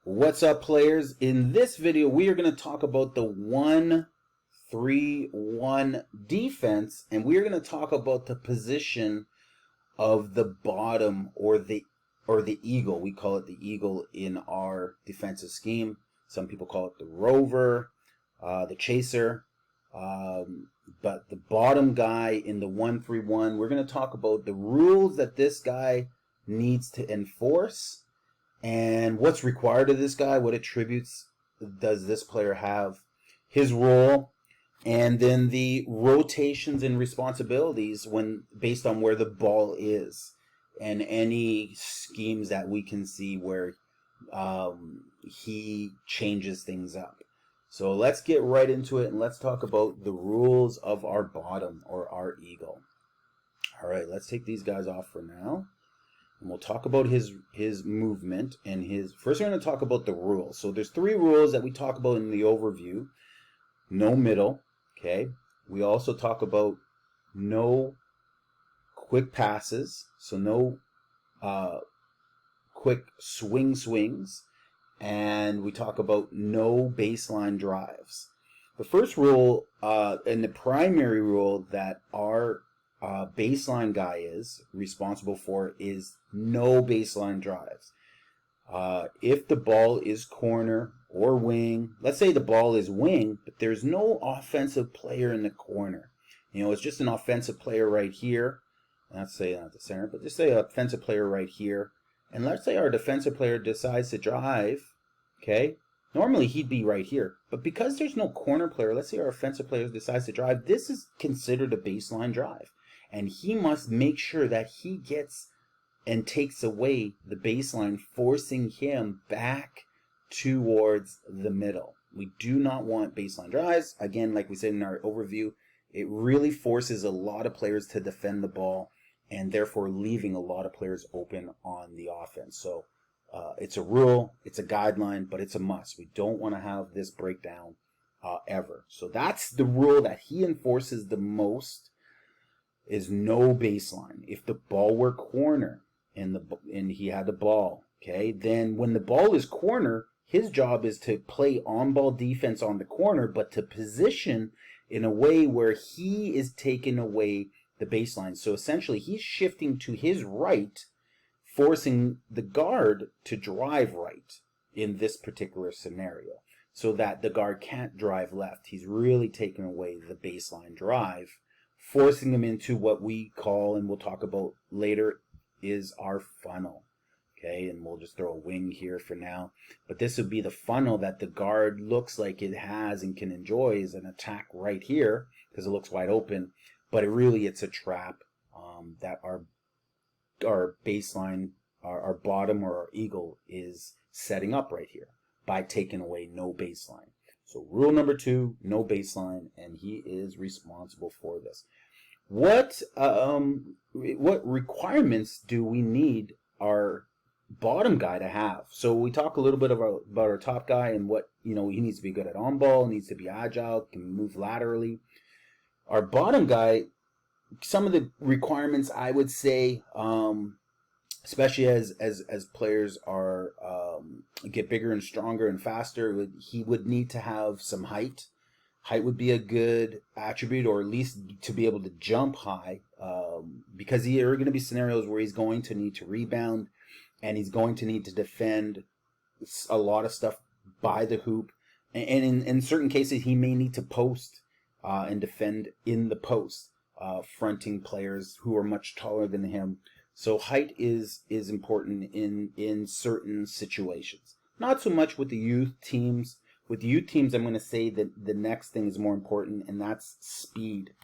What's up, players? In this video, we are going to talk about the 1-3-1 defense, and we are going to talk about the position of the bottom or the eagle. We call it the eagle in our defensive scheme. Some people call it the rover, the chaser. But the bottom guy in the 1-3-1, we're going to talk about the rules that this guy needs to enforce. And what's required of this guy, what attributes does this player have, his role, and then the rotations and responsibilities when based on where the ball is, and any schemes that we can see where he changes things up. So let's get right into it and let's talk about the rules of our bottom or our eagle. All right, let's take these guys off for now. And we'll talk about his movement and his. First, we're going to talk about the rules. So there's 3 rules that we talk about in the overview. No middle, okay? We also talk about no quick passes, so no quick swings, and we talk about no baseline drives. The first rule and the primary rule that our baseline guy is responsible for is no baseline drives. If the ball is corner or wing, let's say the ball is wing, but there's no offensive player in the corner. You know, it's just an offensive player right here. Let's say not the center, but just say an offensive player right here. And let's say our defensive player decides to drive, okay? Normally he'd be right here, but because there's no corner player, let's say our offensive player decides to drive, this is considered a baseline drive. And he must make sure that he gets and takes away the baseline, forcing him back towards the middle. We do not want baseline drives. Again, like we said in our overview, it really forces a lot of players to defend the ball and therefore leaving a lot of players open on the offense. So it's a rule, it's a guideline, but it's a must. We don't want to have this breakdown ever. So that's the rule that he enforces the most, is no baseline. If the ball were corner and he had the ball, okay, then when the ball is corner, his job is to play on-ball defense on the corner, but to position in a way where he is taking away the baseline. So essentially, he's shifting to his right, forcing the guard to drive right in this particular scenario, so that the guard can't drive left. He's really taking away the baseline drive, forcing him into what we call, and we'll talk about later, is our funnel. Okay, and we'll just throw a wing here for now. But this would be the funnel that the guard looks like it has and can enjoy as an attack right here, because it looks wide open. But it's a trap that our baseline, our bottom or our eagle is setting up right here by taking away no baseline. So rule number 2, no baseline, and he is responsible for this. What requirements do we need our bottom guy to have? So we talk a little bit about our top guy and what, he needs to be good at on ball, needs to be agile, can move laterally. Our bottom guy, some of the requirements I would say, especially as players are get bigger and stronger and faster, he would need to have some height. Height would be a good attribute, or at least to be able to jump high, because there are going to be scenarios where he's going to need to rebound and he's going to need to defend a lot of stuff by the hoop. And in certain cases, he may need to post and defend in the post, fronting players who are much taller than him. So height is important in certain situations. Not so much with the youth teams. With the youth teams, I'm going to say that the next thing is more important, and that's speed.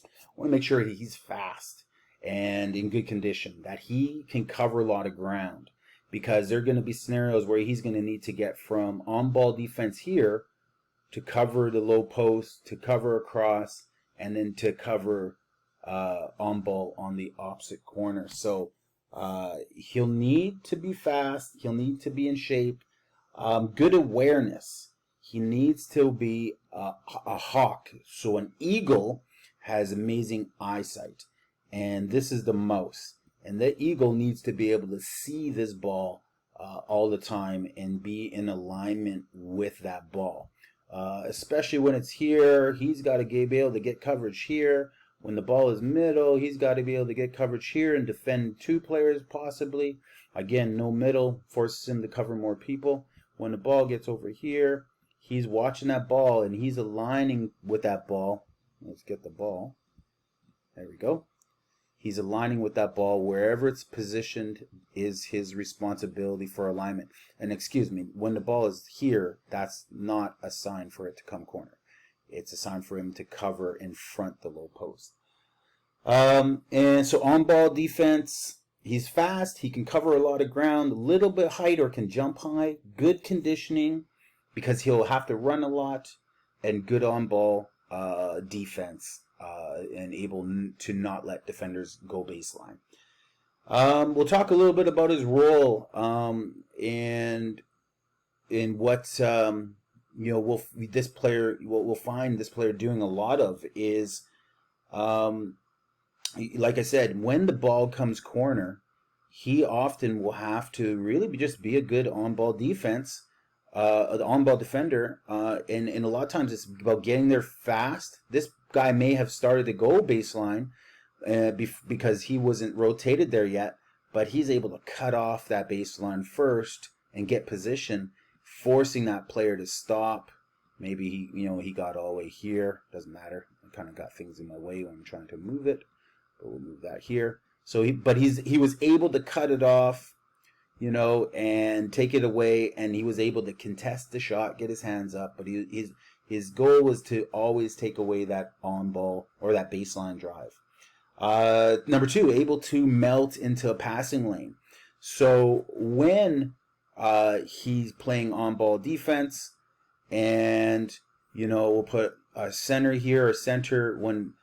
I want to make sure he's fast and in good condition, that he can cover a lot of ground, because there are going to be scenarios where he's going to need to get from on-ball defense here to cover the low post, to cover across, and then to cover on-ball on the opposite corner. So he'll need to be fast. He'll need to be in shape. Good awareness. He needs to be a hawk. So an eagle has amazing eyesight, and this is the mouse. And the eagle needs to be able to see this ball all the time and be in alignment with that ball. Especially when it's here, he's got to be able to get coverage here. When the ball is middle, he's got to be able to get coverage here and defend two players possibly. Again, no middle forces him to cover more people. When the ball gets over here, he's watching that ball and he's aligning with that ball. Let's get the ball. There we go. He's aligning with that ball wherever it's positioned is his responsibility for alignment. And excuse me, when the ball is here, that's not a sign for it to come corner. It's a sign for him to cover in front the low post. And so on ball defense, he's fast. He can cover a lot of ground, a little bit height or can jump high. Good conditioning because he'll have to run a lot, and good on ball defense. And able to not let defenders go baseline. We'll talk a little bit about his role and in what we'll find this player doing a lot of is like I said, when the ball comes corner, he often will have to really just be a good on-ball defense. The on-ball defender, and a lot of times it's about getting there fast. This guy may have started to go baseline because he wasn't rotated there yet, but he's able to cut off that baseline first and get position, forcing that player to stop. Maybe he got all the way here. Doesn't matter. I kind of got things in my way when I'm trying to move it, but we'll move that here. So he was able to cut it off, and take it away, and he was able to contest the shot, get his hands up, but his goal was to always take away that on ball or that baseline drive. Number 2, able to melt into a passing lane. So when he's playing on ball defense, and we'll put a center here, or center when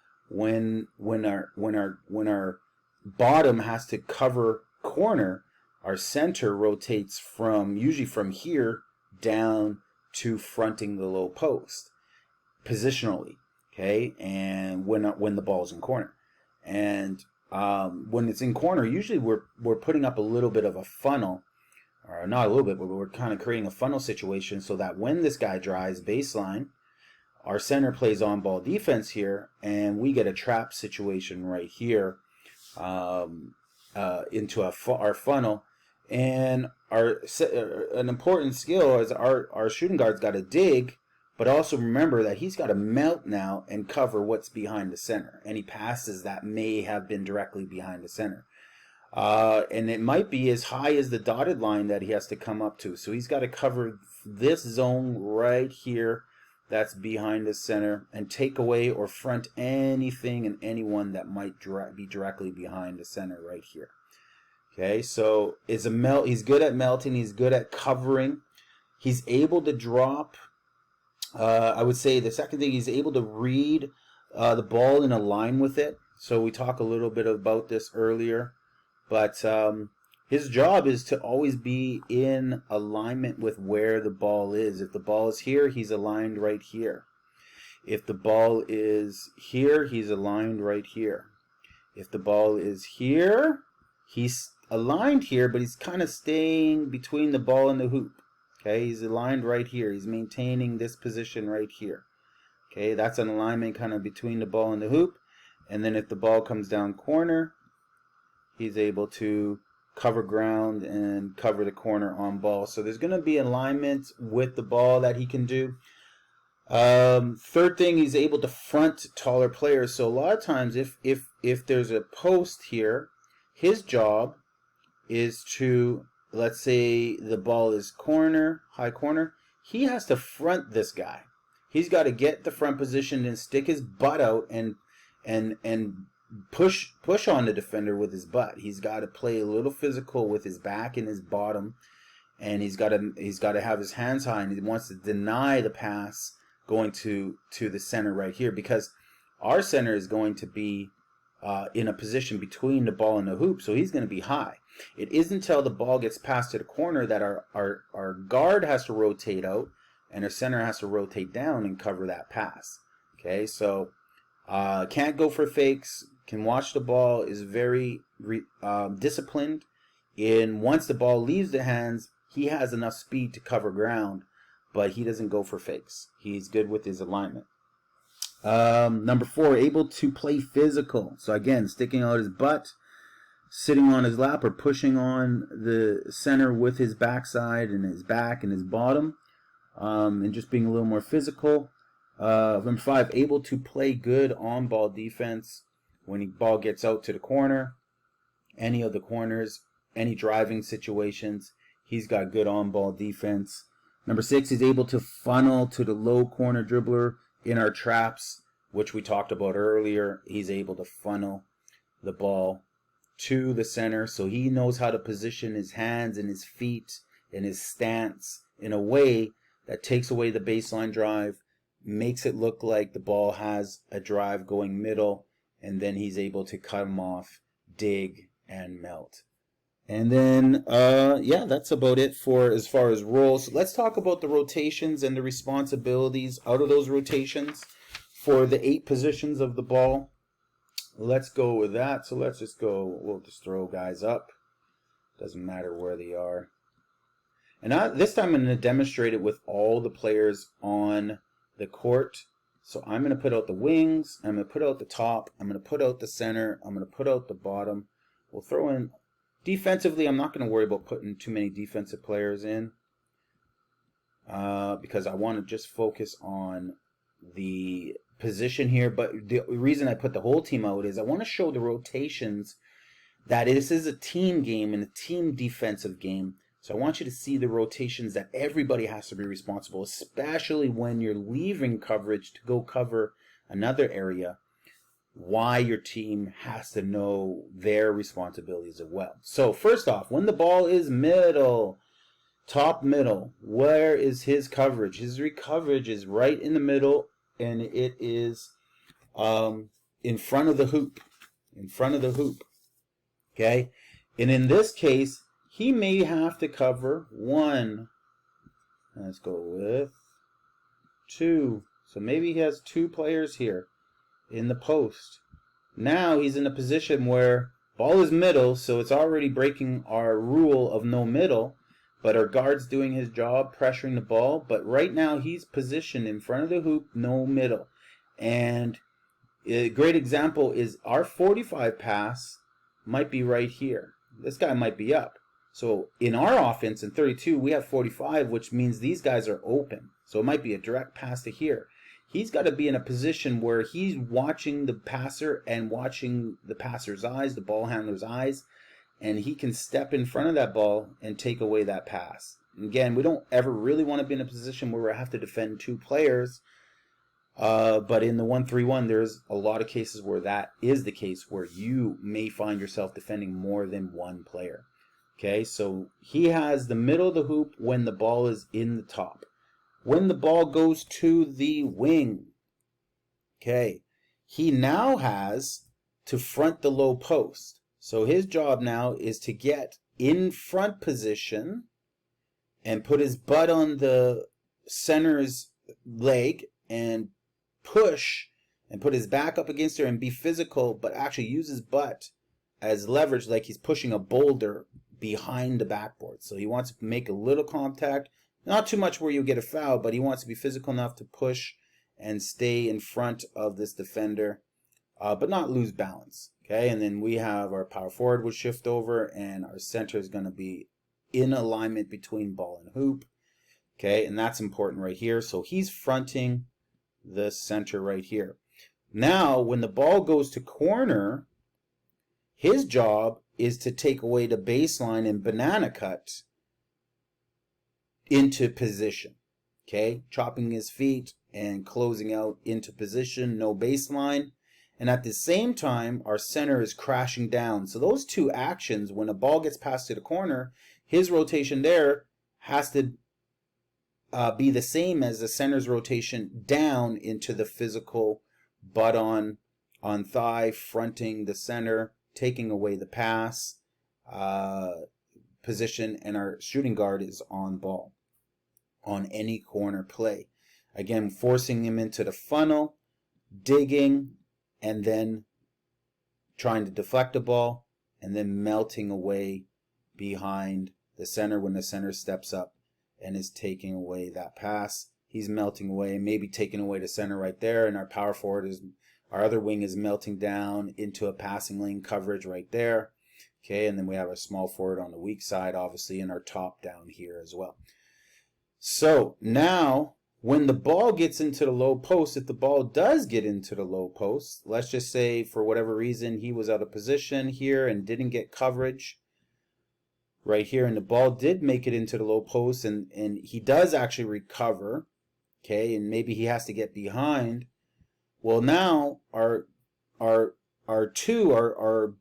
our bottom has to cover corner, our center rotates usually from here down to fronting the low post positionally, okay? And when the ball's in corner, and when it's in corner, usually we're putting up a little bit of a funnel, or not a little bit, but we're kind of creating a funnel situation so that when this guy drives baseline, our center plays on ball defense here, and we get a trap situation right here into our funnel. And an important skill is our shooting guard's got to dig, but also remember that he's got to melt now and cover what's behind the center. Any passes that may have been directly behind the center. And it might be as high as the dotted line that he has to come up to. So he's got to cover this zone right here that's behind the center and take away or front anything and anyone that might be directly behind the center right here. Okay, so he's good at melting. He's good at covering. He's able to drop. I would say the second thing, he's able to read the ball and align with it. So we talked a little bit about this earlier. But his job is to always be in alignment with where the ball is. If the ball is here, he's aligned right here. If the ball is here, he's aligned right here. If the ball is here, he's aligned here, but he's kind of staying between the ball and the hoop. Okay, he's aligned right here. He's maintaining this position right here. Okay, that's an alignment kind of between the ball and the hoop. And then if the ball comes down corner, he's able to cover ground and cover the corner on ball. So there's going to be alignment with the ball that he can do. Third thing, he's able to front taller players. So a lot of times if there's a post here, his job is to, let's say the ball is high corner, he has to front this guy. He's got to get the front position and stick his butt out and push on the defender with his butt. He's got to play a little physical with his back and his bottom, and he's got to have his hands high, and he wants to deny the pass going to the center right here, because our center is going to be in a position between the ball and the hoop, so he's going to be high. It isn't until the ball gets passed to the corner that our guard has to rotate out and our center has to rotate down and cover that pass. Okay, so can't go for fakes, can watch the ball, is very disciplined Once the ball leaves the hands, he has enough speed to cover ground, but he doesn't go for fakes. He's good with his alignment. Number 4, able to play physical. So again, sticking out his butt, sitting on his lap, or pushing on the center with his backside and his back and his bottom, and just being a little more physical. Number 5, able to play good on-ball defense when the ball gets out to the corner, any of the corners, any driving situations. He's got good on-ball defense. Number 6, he's able to funnel to the low corner dribbler in our traps, which we talked about earlier. He's able to funnel the ball to the center, so he knows how to position his hands and his feet and his stance in a way that takes away the baseline drive, makes it look like the ball has a drive going middle, and then he's able to cut him off, dig, and melt. And then, yeah, that's about it for as far as roles. Let's talk about the rotations and the responsibilities out of those rotations for the 8 positions of the ball. Let's go with that. So let's just go, we'll just throw guys up. Doesn't matter where they are. And this time I'm going to demonstrate it with all the players on the court. So I'm going to put out the wings, I'm going to put out the top, I'm going to put out the center, I'm going to put out the bottom. We'll throw in defensively. I'm not going to worry about putting too many defensive players in because I want to just focus on the position here. But the reason I put the whole team out is I want to show the rotations, that this is a team game and a team defensive game. So I want you to see the rotations that everybody has to be responsible, especially when you're leaving coverage to go cover another area, why your team has to know their responsibilities as well. So first off, when the ball is middle, top middle, where is his coverage? His coverage is right in the middle, and it is in front of the hoop. In front of the hoop. Okay? And in this case, he may have to cover 1. Let's go with 2. So maybe he has 2 players here in the post. Now he's in a position where ball is middle, so it's already breaking our rule of no middle, but our guard's doing his job, pressuring the ball. But right now he's positioned in front of the hoop, no middle. And a great example is our 45 pass might be right here. This guy might be up. So in our offense in 32, we have 45, which means these guys are open. So it might be a direct pass to here. He's got to be in a position where he's watching the passer and watching the passer's eyes, the ball handler's eyes, and he can step in front of that ball and take away that pass. And again, we don't ever really want to be in a position where we have to defend 2 players. But in the 1-3-1, there's a lot of cases where that is the case, where you may find yourself defending more than 1 player. Okay, so he has the middle of the hoop when the ball is in the top. When the ball goes to the wing, okay, he now has to front the low post. So his job now is to get in front position and put his butt on the center's leg and push and put his back up against her and be physical, but actually use his butt as leverage, like he's pushing a boulder behind the backboard. So he wants to make a little contact, not too much where you get a foul, but he wants to be physical enough to push and stay in front of this defender, but not lose balance. Okay, and then we have our power forward will shift over, and our center is going to be in alignment between ball and hoop. Okay, and that's important right here. So he's fronting the center right here. Now, when the ball goes to corner, his job is to take away the baseline and banana cut into position. Okay, chopping his feet and closing out into position, no baseline. And at the same time, our center is crashing down. So those 2 actions, when a ball gets passed to the corner, his rotation there has to be the same as the center's rotation down into the physical butt on thigh, fronting the center, taking away the pass position, and our shooting guard is on ball on any corner play. Again, forcing him into the funnel, digging, and then trying to deflect the ball, and then melting away behind the center when the center steps up and is taking away that pass. He's melting away, maybe taking away the center right there, and our power forward is, our other wing is melting down into a passing lane coverage right there. Okay, and then we have our small forward on the weak side, obviously, and our top down here as well. So now, when the ball gets into the low post, if the ball does get into the low post, let's just say for whatever reason he was out of position here and didn't get coverage right here, and the ball did make it into the low post, and he does actually recover, okay, and maybe he has to get behind. Well, now our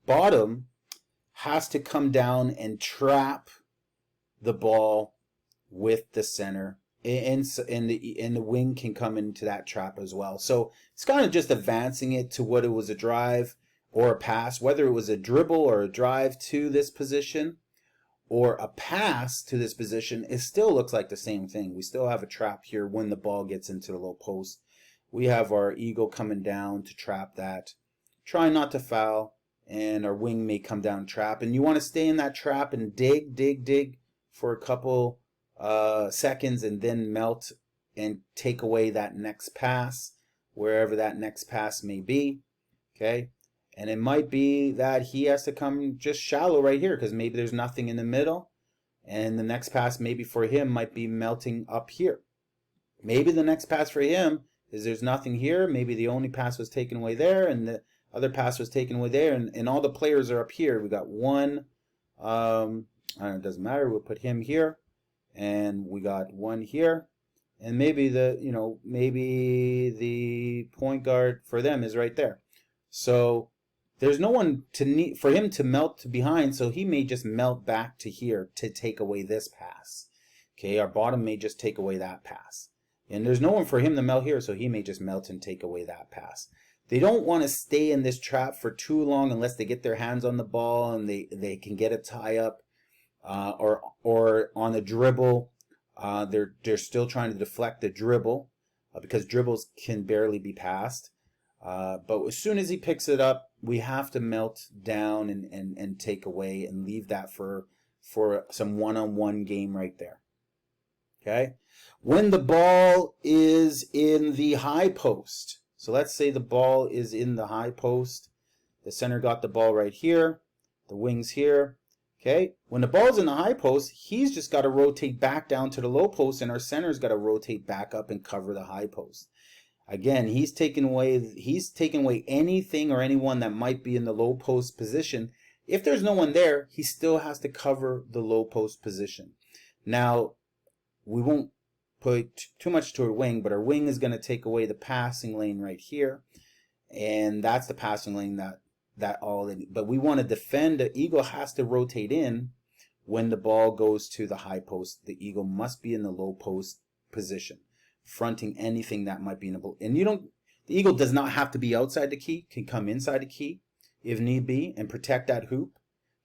bottom has to come down and trap the ball with the center, and the wing can come into that trap as well. So it's kind of just advancing it to what it was, a drive or a pass, whether it was a dribble or a drive to this position or a pass to this position. It still looks like the same thing. We still have a trap here when the ball gets into the low post. We have our eagle coming down to trap that, try not to foul, and our wing may come down trap, and you want to stay in that trap and dig for a couple seconds, and then melt and take away that next pass, wherever that next pass may be. Okay, and it might be that he has to come just shallow right here because maybe there's nothing in the middle, and the next pass maybe for him might be melting up here. Maybe the next pass for him is there's nothing here, maybe the only pass was taken away there and the other pass was taken away there, and all the players are up here. We got one, it doesn't matter, we'll put him here, and we got one here, and maybe maybe the point guard for them is right there. So there's no one for him to melt to behind, so he may just melt back to here to take away this pass. Okay, our bottom may just take away that pass. And there's no one for him to melt here, so he may just melt and take away that pass. They don't want to stay in this trap for too long unless they get their hands on the ball and they can get a tie up, or on a dribble. They're still trying to deflect the dribble because dribbles can barely be passed. But as soon as he picks it up, we have to melt down and take away and leave that for some one-on-one game right there. Okay? When the ball is in the high post, so let's say the ball is in the high post, the center got the ball right here, the wing's here. Okay, when the ball's in the high post, he's just got to rotate back down to the low post, and our center's got to rotate back up and cover the high post. Again, he's taking away anything or anyone that might be in the low post position. If there's no one there, he still has to cover the low post position. Now, we won't put too much to our wing, but our wing is going to take away the passing lane right here, and that's the passing lane but we want to defend. The eagle has to rotate in when the ball goes to the high post. The eagle must be in the low post position, fronting anything that might be in the ball. And the eagle does not have to be outside the key, can come inside the key if need be and protect that hoop.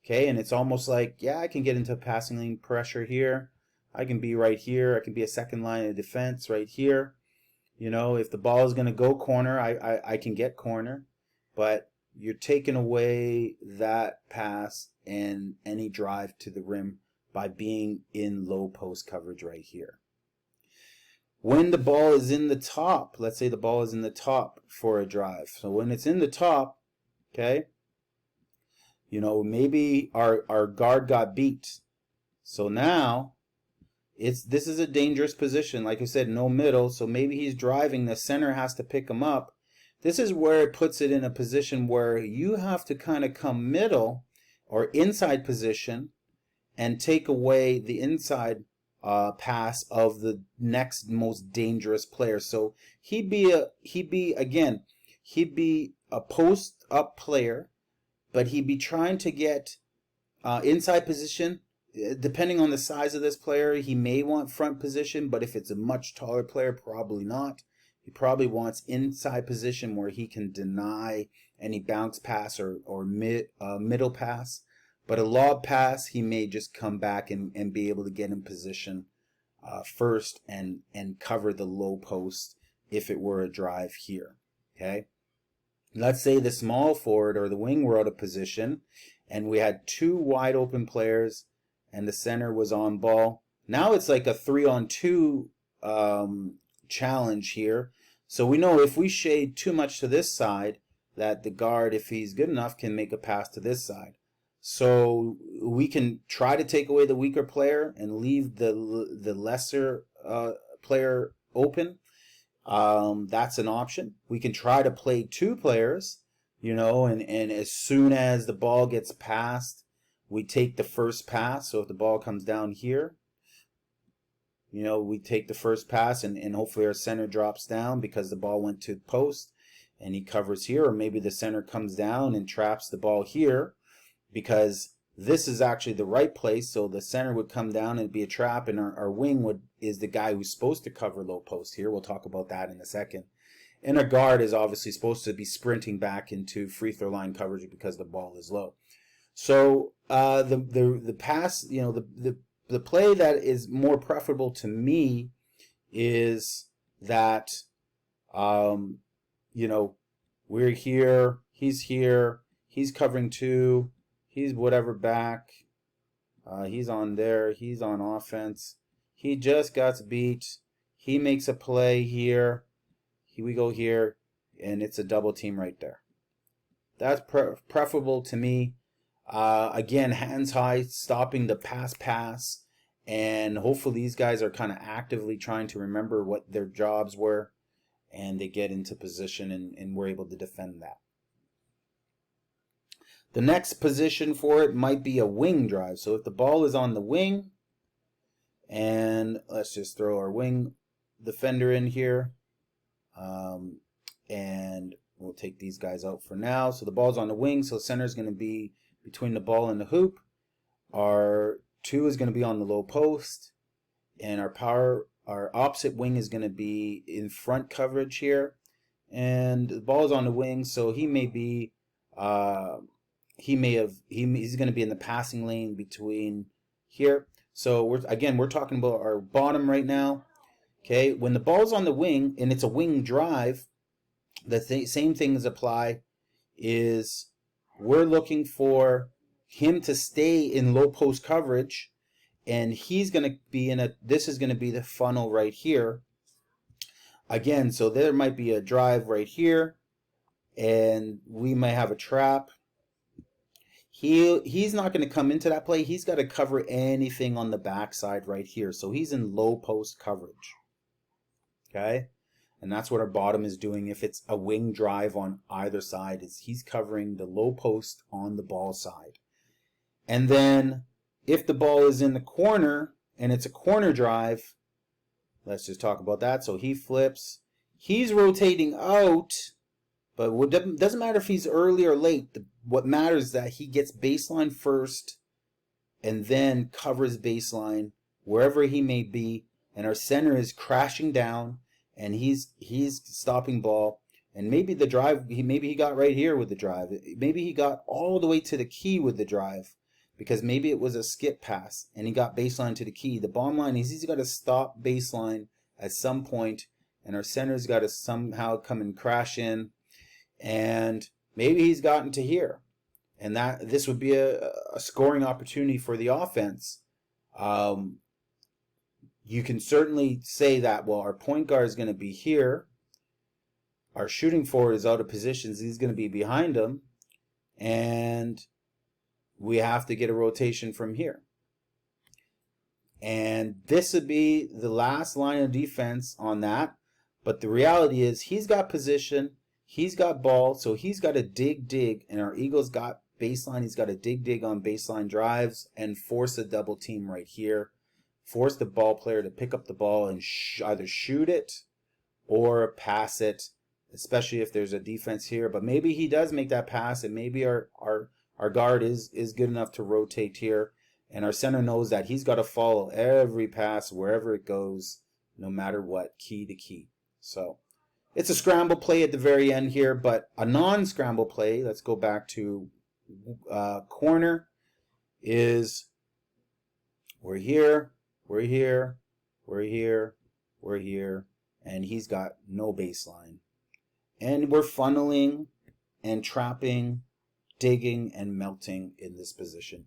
Okay, and it's almost like, yeah, I can get into passing lane pressure here. I can be right here. I can be a second line of defense right here. You know, if the ball is going to go corner, I can get corner. But you're taking away that pass and any drive to the rim by being in low post coverage right here. When the ball is in the top, let's say the ball is in the top for a drive. So when it's in the top, okay, you know, maybe our guard got beat. So now this is a dangerous position. Like I said, no middle. So maybe he's driving. The center has to pick him up. This is where it puts it in a position where you have to kind of come middle or inside position and take away the inside pass of the next most dangerous player. So he'd be a post up player, but he'd be trying to get inside position. Depending on the size of this player, he may want front position, but if it's a much taller player, probably not. He probably wants inside position where he can deny any bounce pass or middle pass. But a lob pass, he may just come back and be able to get in position first and cover the low post if it were a drive here. Okay. Let's say the small forward or the wing were out of position and we had two wide open players and the center was on ball. Now it's like a 3-on-2 challenge here. So we know if we shade too much to this side, that the guard, if he's good enough, can make a pass to this side. So we can try to take away the weaker player and leave the lesser player open. That's an option. We can try to play 2 players, you know, and as soon as the ball gets passed, we take the first pass. So if the ball comes down here, you know, we take the first pass, and hopefully our center drops down because the ball went to the post and he covers here. Or maybe the center comes down and traps the ball here because this is actually the right place. So the center would come down and it'd be a trap, and our wing is the guy who's supposed to cover low post here. We'll talk about that in a second. And our guard is obviously supposed to be sprinting back into free throw line coverage because the ball is low. So the pass, you know, the play that is more preferable to me is that, you know, we're here, he's covering 2, he's whatever back, he's on there, he's on offense, he just got beat, he makes a play here, we go here, and it's a double team right there. That's preferable to me. Again, hands high, stopping the pass, and hopefully these guys are kind of actively trying to remember what their jobs were, and they get into position and we're able to defend that. The next position for it might be a wing drive. So if the ball is on the wing, and let's just throw our wing defender in here, and we'll take these guys out for now. So the ball's on the wing, so center is going to be between the ball and the hoop. Our 2 is going to be on the low post, and our opposite wing is going to be in front coverage here, and the ball is on the wing, so he may be he's going to be in the passing lane between here. So we're talking about our bottom right now. Okay, when the ball's on the wing and it's a wing drive, the same things apply. Is we're looking for him to stay in low post coverage, and he's going to be this is going to be the funnel right here. Again, so there might be a drive right here, and we might have a trap. He's not going to come into that play. He's got to cover anything on the backside right here. So he's in low post coverage. Okay? And that's what our bottom is doing. If it's a wing drive on either side, is he's covering the low post on the ball side. And then if the ball is in the corner and it's a corner drive, let's just talk about that. So he flips. He's rotating out, but it doesn't matter if he's early or late. What matters is that he gets baseline first and then covers baseline wherever he may be. And our center is crashing down, and he's stopping ball. And maybe the drive, maybe he got right here with the drive. Maybe he got all the way to the key with the drive, because maybe it was a skip pass and he got baseline to the key. The bottom line is he's got to stop baseline at some point, and our center's got to somehow come and crash in, and maybe he's gotten to here, and that this would be a scoring opportunity for the offense. You can certainly say that, well, our point guard is going to be here, our shooting forward is out of positions, he's going to be behind him, and we have to get a rotation from here. And this would be the last line of defense on that. But the reality is he's got position, he's got ball, so he's got to dig, and our Eagles got baseline. He's got to dig on baseline drives and force a double team right here. Force the ball player to pick up the ball and either shoot it or pass it, especially if there's a defense here. But maybe he does make that pass, and maybe our guard is good enough to rotate here, and our center knows that he's got to follow every pass wherever it goes, no matter what, key to key. So it's a scramble play at the very end here, but a non-scramble play, let's go back to corner, is we're here, and he's got no baseline. And we're funneling and trapping, digging and melting in this position.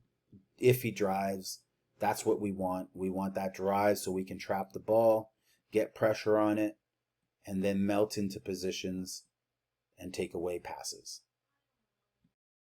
If he drives, That's what we want. We want that drive so we can trap the ball, get pressure on it, and then melt into positions and take away passes.